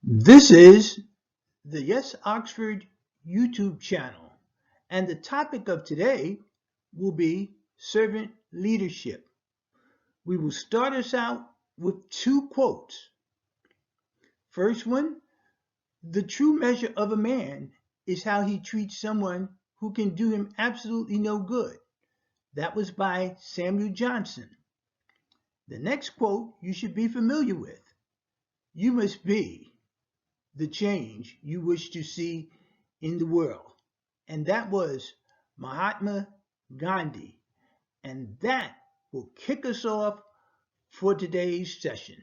This is the Yes Oxford YouTube channel, and the topic of today will be servant leadership. We will start us out with two quotes. First one, the true measure of a man is how he treats someone who can do him absolutely no good. That was by Samuel Johnson. The next quote you should be familiar with. You must be the change you wish to see in the world. And that was Mahatma Gandhi. And that will kick us off for today's session.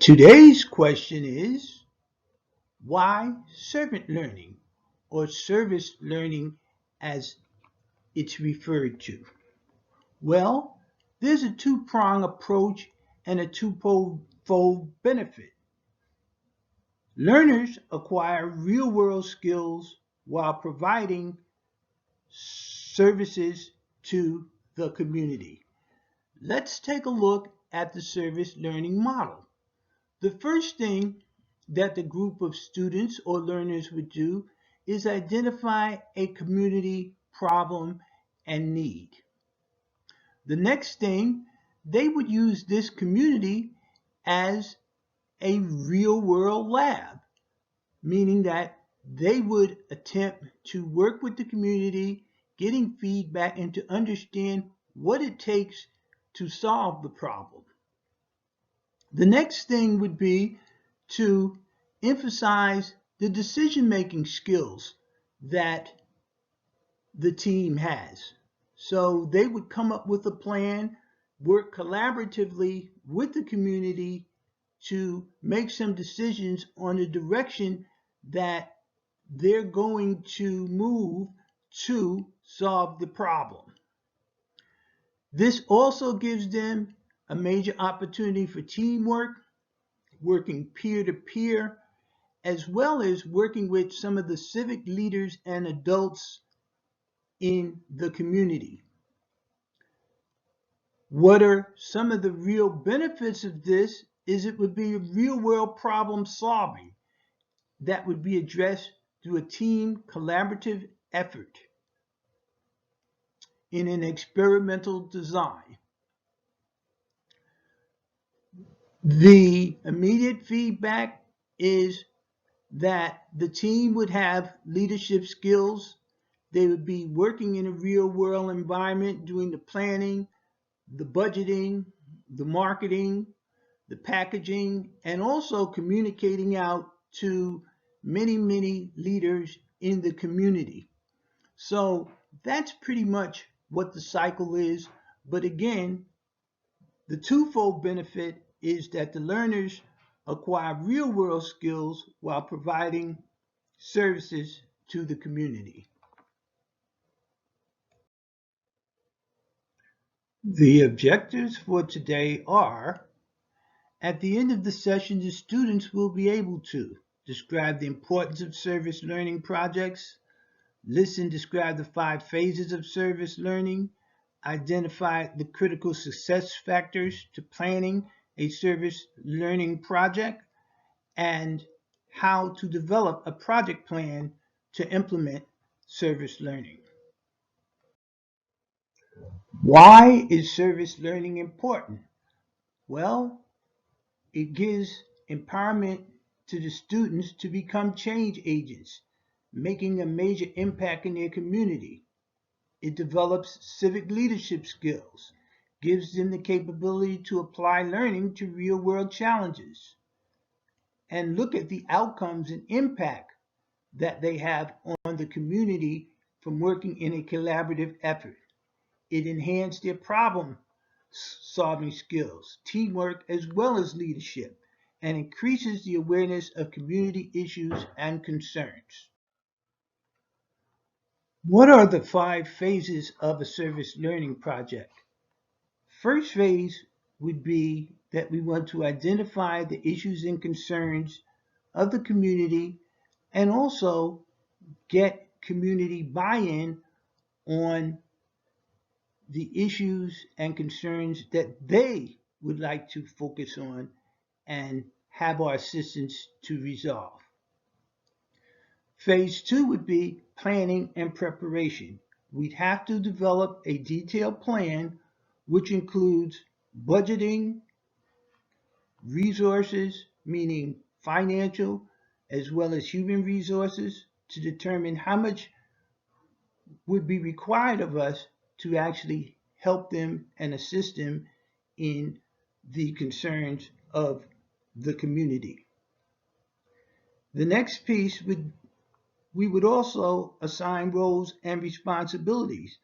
Today's question is, why servant learning, or service learning as it's referred to? Well, there's a two-pronged approach and a twofold benefit. Learners acquire real-world skills while providing services to the community. Let's take a look at the service learning model. The first thing that the group of students or learners would do is identify a community problem and need. The next thing, they would use this community as a real world lab, meaning that they would attempt to work with the community, getting feedback and to understand what it takes to solve the problem. The next thing would be to emphasize the decision-making skills that the team has. So they would come up with a plan, work collaboratively with the community to make some decisions on the direction that they're going to move to solve the problem. This also gives them a major opportunity for teamwork, working peer to peer, as well as working with some of the civic leaders and adults in the community. What are some of the real benefits of this is it would be real world problem solving that would be addressed through a team collaborative effort in an experimental design. The immediate feedback is that the team would have leadership skills. They would be working in a real world environment, doing the planning, the budgeting, the marketing, the packaging, and also communicating out to many, many leaders in the community. So that's pretty much what the cycle is. But again, the twofold benefit is that the learners acquire real world skills while providing services to the community. The objectives for today are, at the end of the session, the students will be able to describe the importance of service learning projects, describe the 5 phases of service learning, identify the critical success factors to planning a service learning project, and how to develop a project plan to implement service learning. Why is service learning important? Well, it gives empowerment to the students to become change agents, making a major impact in their community. It develops civic leadership skills, gives them the capability to apply learning to real world challenges, and look at the outcomes and impact that they have on the community from working in a collaborative effort. It enhanced their problem solving skills, teamwork, as well as leadership, and increases the awareness of community issues and concerns. What are the 5 phases of a service learning project? First phase would be that we want to identify the issues and concerns of the community and also get community buy-in on the issues and concerns that they would like to focus on and have our assistants to resolve. Phase two would be planning and preparation. We'd have to develop a detailed plan which includes budgeting, resources, meaning financial as well as human resources, to determine how much would be required of us to actually help them and assist them in the concerns of the community. The next piece we would also assign roles and responsibilities,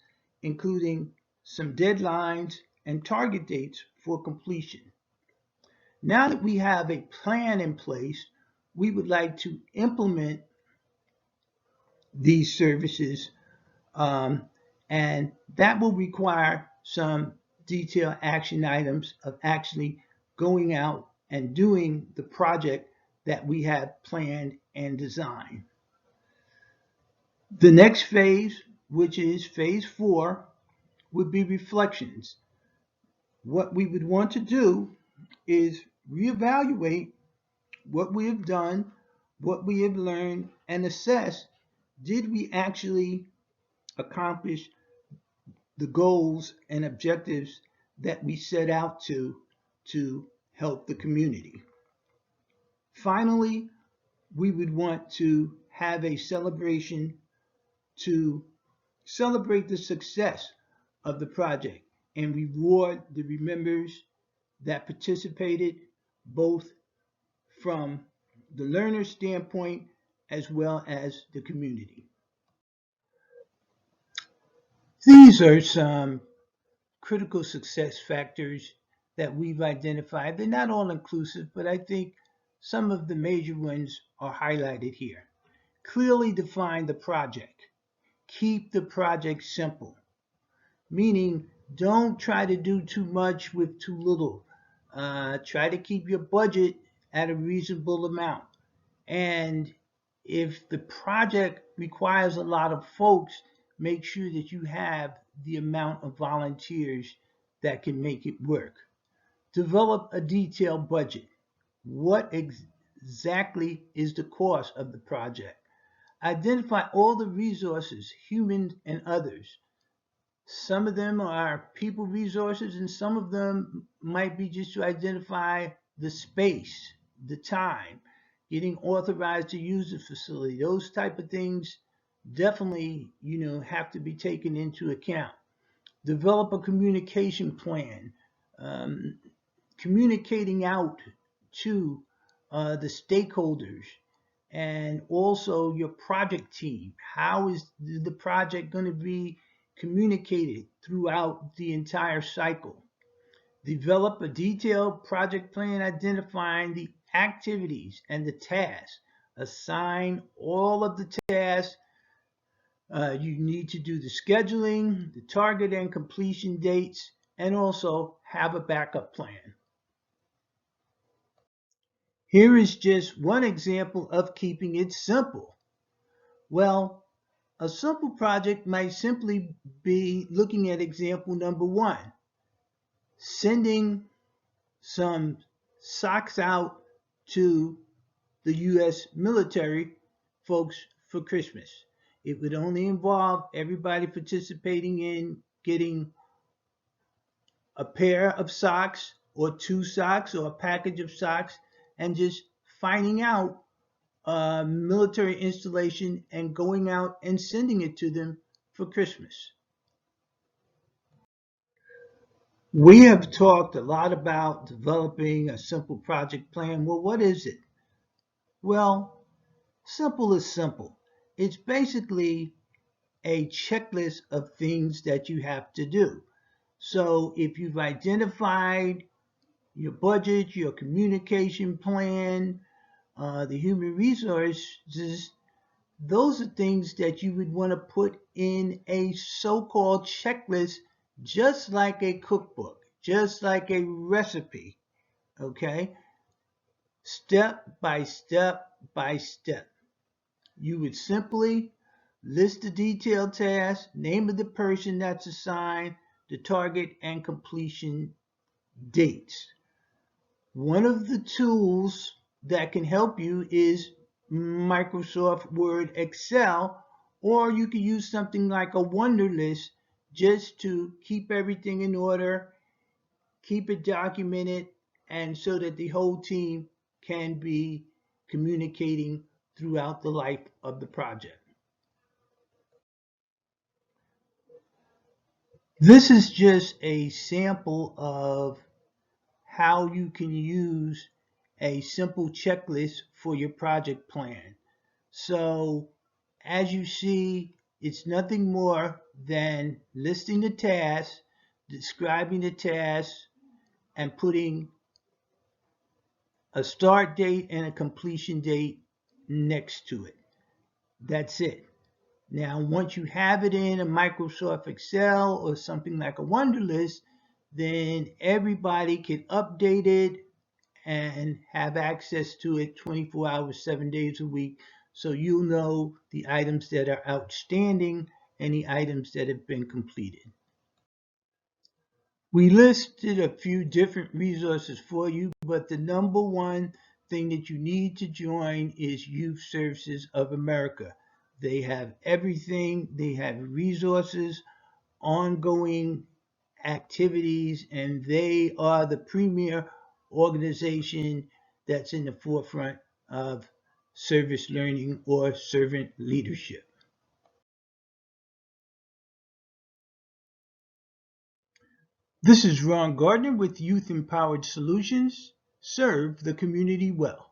including some deadlines and target dates for completion. Now that we have a plan in place, we would like to implement these services, and that will require some detailed action items of actually going out and doing the project that we have planned and designed. The next phase, which is phase four, would be reflections. What we would want to do is reevaluate what we have done, what we have learned, and assess, did we actually accomplish the goals and objectives that we set out to help the community. Finally, we would want to have a celebration to celebrate the success of the project and reward the members that participated, both from the learner standpoint as well as the community. These are some critical success factors that we've identified. They're not all inclusive, but I think some of the major ones are highlighted here. Clearly define the project. Keep the project simple, meaning don't try to do too much with too little. Try to keep your budget at a reasonable amount. And if the project requires a lot of folks, make sure that you have the amount of volunteers that can make it work. Develop a detailed budget. What exactly is the cost of the project? Identify all the resources, human and others. Some of them are people resources, and some of them might be just to identify the space, the time, getting authorized to use the facility. Those type of things definitely, have to be taken into account. Develop a communication plan, communicating out to the stakeholders and also your project team. How is the project going to be communicated throughout the entire cycle? Develop a detailed project plan identifying the activities and the tasks. Assign all of the tasks. You need to do the scheduling, the target and completion dates, and also have a backup plan. Here is just one example of keeping it simple. Well, a simple project might simply be looking at example number one, sending some socks out to the U.S. military folks for Christmas. It would only involve everybody participating in getting a pair of socks or two socks or a package of socks and just finding out a military installation and going out and sending it to them for Christmas. We have talked a lot about developing a simple project plan. Well, what is it? Well, simple is simple. It's basically a checklist of things that you have to do. So if you've identified your budget, your communication plan, the human resources, those are things that you would want to put in a so-called checklist, just like a cookbook, just like a recipe, okay? Step by step by step. You would simply list the detailed tasks, name of the person that's assigned, the target and completion dates. One of the tools that can help you is Microsoft Word Excel, or you could use something like a Wunderlist just to keep everything in order, keep it documented, and so that the whole team can be communicating throughout the life of the project. This is just a sample of how you can use a simple checklist for your project plan. So as you see, it's nothing more than listing the tasks, describing the tasks, and putting a start date and a completion date next to it. That's it. Now, once you have it in a Microsoft Excel or something like a Wunderlist, then everybody can update it and have access to it 24 hours, 7 days a week. So you'll know the items that are outstanding and the items that have been completed. We listed a few different resources for you, but the number one thing that you need to join is Youth Services of America. They have everything, they have resources, ongoing activities, and they are the premier organization that's in the forefront of service learning or servant leadership. This is Ron Gardner with Youth Empowered Solutions. Serve the community well.